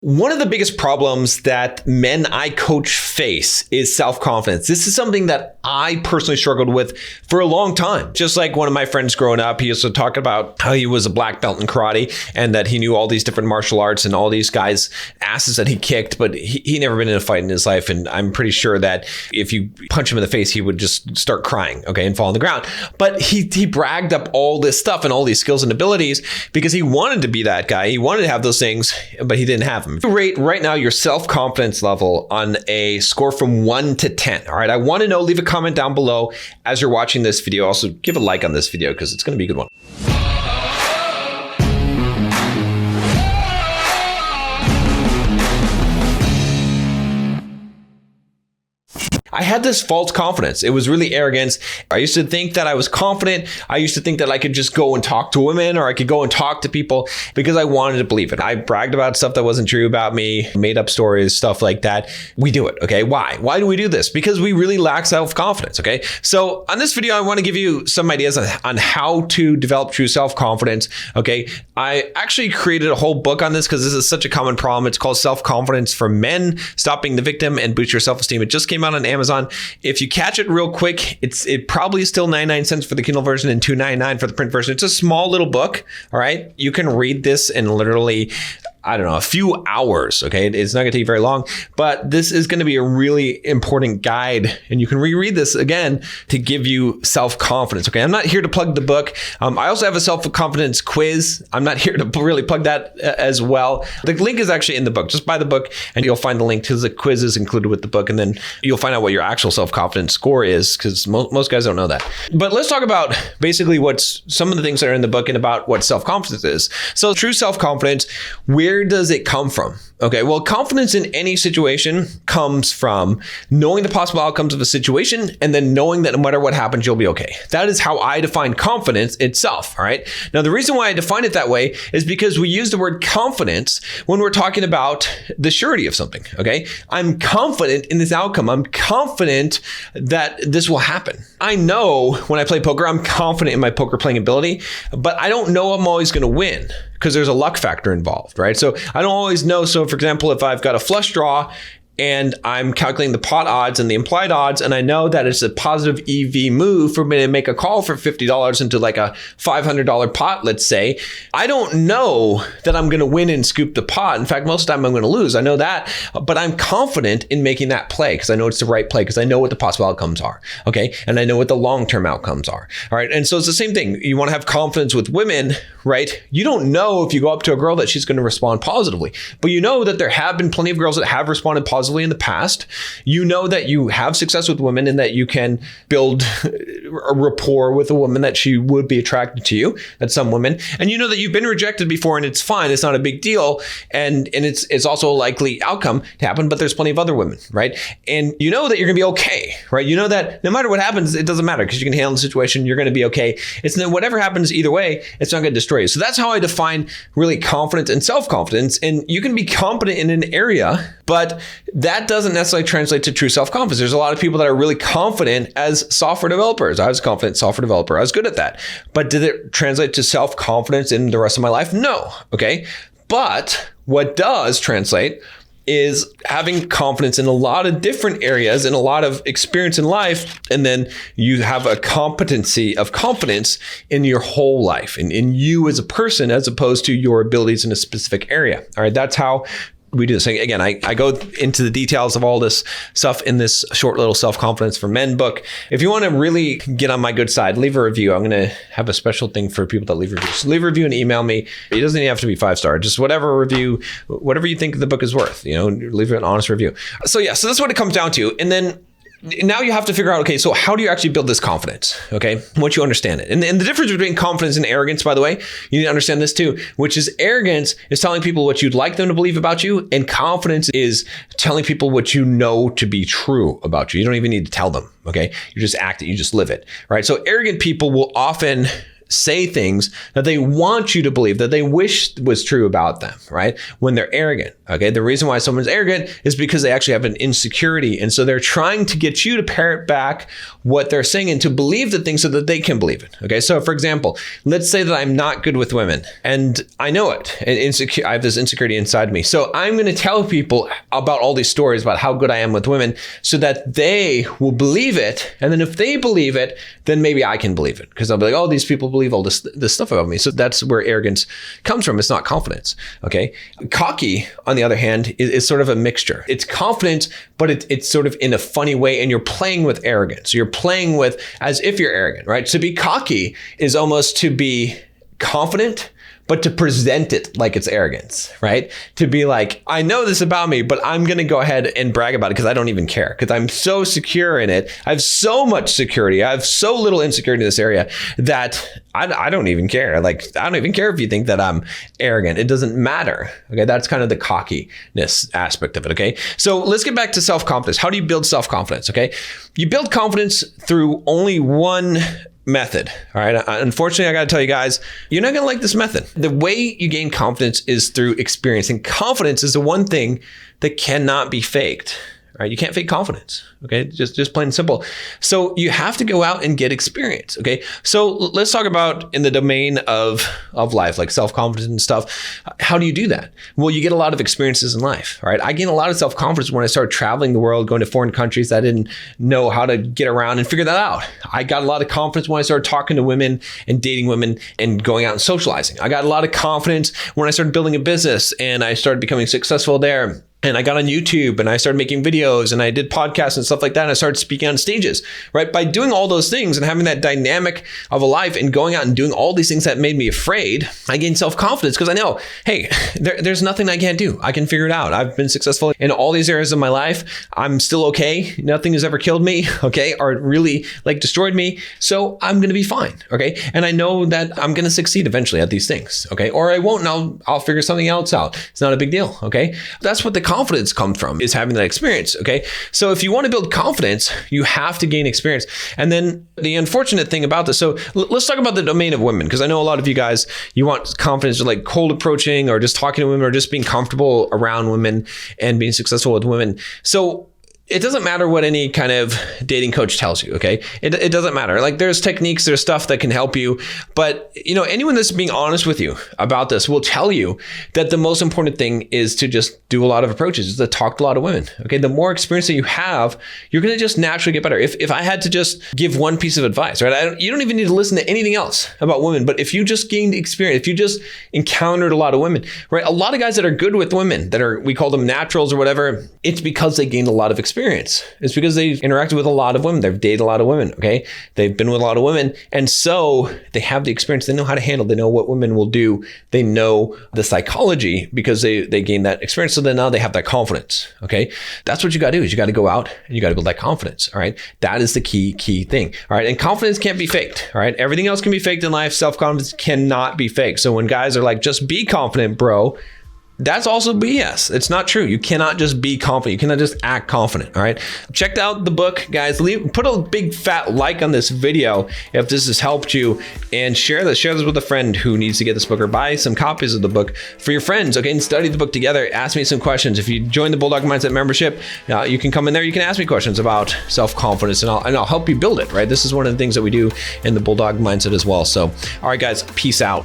One of the biggest problems that men I coach face is self-confidence. This is something that I personally struggled with for a long time. Just like one of my friends growing up, he used to talk about how he was a black belt in karate and that he knew all these different martial arts and all these guys' asses that he kicked, but he never been in a fight in his life. And I'm pretty sure that if you punch him in the face, he would just start crying, okay, and fall on the ground. But he bragged up all this stuff and all these skills and abilities because he wanted to be that guy. He wanted to have those things, but he didn't have them. Rate right now your self-confidence level on a score from 1 to 10. All right, I want to know, leave a comment down below as you're watching this video. Also, give a like on this video because it's going to be a good one. I had this false confidence. It was really arrogance. I used to think that I was confident. I used to think that I could just go and talk to women or I could go and talk to people because I wanted to believe it. I bragged about stuff that wasn't true about me, made up stories, stuff like that. We do it, okay? Why? Why do we do this? Because we really lack self-confidence, okay? So on this video, I want to give you some ideas on how to develop true self-confidence, okay? I actually created a whole book on this because this is such a common problem. It's called Self-Confidence for Men, Stop Being the Victim and Boost Your Self-Esteem. It just came out on Amazon. If you catch it real quick, it probably is still 99 cents for the Kindle version and $2.99 for the print version. It's a small little book. All right. You can read this in literally, I don't know, a few hours. Okay. It's not going to take you very long, but this is going to be a really important guide. And you can reread this again to give you self-confidence. Okay. I'm not here to plug the book. I also have a self-confidence quiz. I'm not here to really plug that as well. The link is actually in the book. Just buy the book and you'll find the link to the quizzes included with the book. And then you'll find out what your actual self-confidence score is because most guys don't know that. But let's talk about basically what's some of the things that are in the book and about what self-confidence is. So true self-confidence, where does it come from? Okay, well, confidence in any situation comes from knowing the possible outcomes of a situation and then knowing that no matter what happens, you'll be okay. That is how I define confidence itself, all right? Now, the reason why I define it that way is because we use the word confidence when we're talking about the surety of something, okay? I'm confident in this outcome. I'm confident that this will happen. I know when I play poker, I'm confident in my poker playing ability, but I don't know I'm always going to win because there's a luck factor involved, right? So I don't always know. So for example, if I've got a flush draw and I'm calculating the pot odds and the implied odds, and I know that it's a positive EV move for me to make a call for $50 into like a $500 pot, let's say, I don't know that I'm going to win and scoop the pot. In fact, most of the time I'm going to lose. I know that, but I'm confident in making that play because I know it's the right play because I know what the possible outcomes are, okay? And I know what the long-term outcomes are, all right? And so it's the same thing. You want to have confidence with women, right? You don't know if you go up to a girl that she's going to respond positively, but you know that there have been plenty of girls that have responded positively in the past. You know that you have success with women and that you can build a rapport with a woman that she would be attracted to you, that's some women. And you know that you've been rejected before and it's fine. It's not a big deal. And it's also a likely outcome to happen, but there's plenty of other women, right? And you know that you're going to be okay, right? You know that no matter what happens, it doesn't matter because you can handle the situation. You're going to be okay. It's that whatever happens either way, it's not going to destroy you. So that's how I define really confidence and self-confidence. And you can be confident in an area, but that doesn't necessarily translate to true self-confidence. There's a lot of people that are really confident as software developers. I was a confident software developer. I was good at that. But did it translate to self-confidence in the rest of my life? No. Okay. But what does translate is having confidence in a lot of different areas and a lot of experience in life. And then you have a competency of confidence in your whole life and in you as a person, as opposed to your abilities in a specific area. All right. That's how we do this. Again, I go into the details of all this stuff in this short little Self-Confidence for Men book. If you want to really get on my good side, leave a review. I'm going to have a special thing for people that leave reviews. So leave a review and email me. It doesn't even have to be 5-star. Just whatever review, whatever you think the book is worth, leave an honest review. So that's what it comes down to. And then now you have to figure out, okay, so how do you actually build this confidence? Okay, once you understand it. And the difference between confidence and arrogance, by the way, you need to understand this too, which is arrogance is telling people what you'd like them to believe about you. And confidence is telling people what you know to be true about you. You don't even need to tell them, okay? You just act it, you just live it, right? So arrogant people will often say things that they want you to believe, that they wish was true about them, right? When they're arrogant, okay? The reason why someone's arrogant is because they actually have an insecurity. And so they're trying to get you to parrot back what they're saying and to believe the things so that they can believe it, okay? So for example, let's say that I'm not good with women and I know it, and I have this insecurity inside me. So I'm going to tell people about all these stories about how good I am with women so that they will believe it. And then if they believe it, then maybe I can believe it, because I'll be like, oh, these people believe all this stuff about me. So that's where arrogance comes from. It's not confidence, okay? Cocky, on the other hand, is sort of a mixture. It's confidence, but it's sort of in a funny way, and you're playing with arrogance. You're playing with as if you're arrogant, right? To be cocky is almost to be confident, but to present it like it's arrogance, right? To be like, I know this about me, but I'm going to go ahead and brag about it because I don't even care, because I'm so secure in it. I have so much security. I have so little insecurity in this area that I don't even care. Like, I don't even care if you think that I'm arrogant. It doesn't matter. Okay. That's kind of the cockiness aspect of it. Okay. So let's get back to self-confidence. How do you build self-confidence? Okay. You build confidence through only one method. All right. Unfortunately, I got to tell you guys, you're not going to like this method. The way you gain confidence is through experience, and confidence is the one thing that cannot be faked. Right? You can't fake confidence. Okay. Just plain and simple. So you have to go out and get experience. Okay. So let's talk about in the domain of life, like self-confidence and stuff. How do you do that? Well, you get a lot of experiences in life. Right. I gained a lot of self-confidence when I started traveling the world, going to foreign countries that I didn't know how to get around and figure that out. I got a lot of confidence when I started talking to women and dating women and going out and socializing. I got a lot of confidence when I started building a business and I started becoming successful there. And I got on YouTube and I started making videos and I did podcasts and stuff like that. And I started speaking on stages, right? By doing all those things and having that dynamic of a life and going out and doing all these things that made me afraid, I gained self-confidence because I know, hey, there's nothing I can't do. I can figure it out. I've been successful in all these areas of my life. I'm still okay. Nothing has ever killed me, okay? Or really like destroyed me. So I'm going to be fine, okay? And I know that I'm going to succeed eventually at these things, okay? Or I won't, and I'll figure something else out. It's not a big deal, okay? That's what the confidence comes from, is having that experience. Okay. So if you want to build confidence, you have to gain experience. And then the unfortunate thing about this, so let's talk about the domain of women, because I know a lot of you guys, you want confidence, like cold approaching or just talking to women or just being comfortable around women and being successful with women. So it doesn't matter what any kind of dating coach tells you, okay? It doesn't matter. Like, there's techniques, there's stuff that can help you. But, anyone that's being honest with you about this will tell you that the most important thing is to just do a lot of approaches, is to talk to a lot of women, okay? The more experience that you have, you're going to just naturally get better. If I had to just give one piece of advice, right? You don't even need to listen to anything else about women. But if you just gained experience, if you just encountered a lot of women, right? A lot of guys that are good with women, we call them naturals or whatever, it's because they gained a lot of experience. It's because they've interacted with a lot of women. They've dated a lot of women, okay? They've been with a lot of women. And so they have the experience. They know how to handle. They know what women will do. They know the psychology because they gain that experience. So then now they have that confidence, okay? That's what you got to do, is you got to go out and you got to build that confidence, all right? That is the key thing, all right? And confidence can't be faked, all right? Everything else can be faked in life. Self-confidence cannot be faked. So when guys are like, just be confident, bro, that's also BS. It's not true. You cannot just be confident. You cannot just act confident. All right. Check out the book, guys. Put a big fat like on this video if this has helped you, and share this with a friend who needs to get this book, or buy some copies of the book for your friends. Okay. And study the book together. Ask me some questions. If you join the Bulldog Mindset membership, you can come in there. You can ask me questions about self-confidence, and I'll help you build it. Right. This is one of the things that we do in the Bulldog Mindset as well. So, all right, guys, peace out.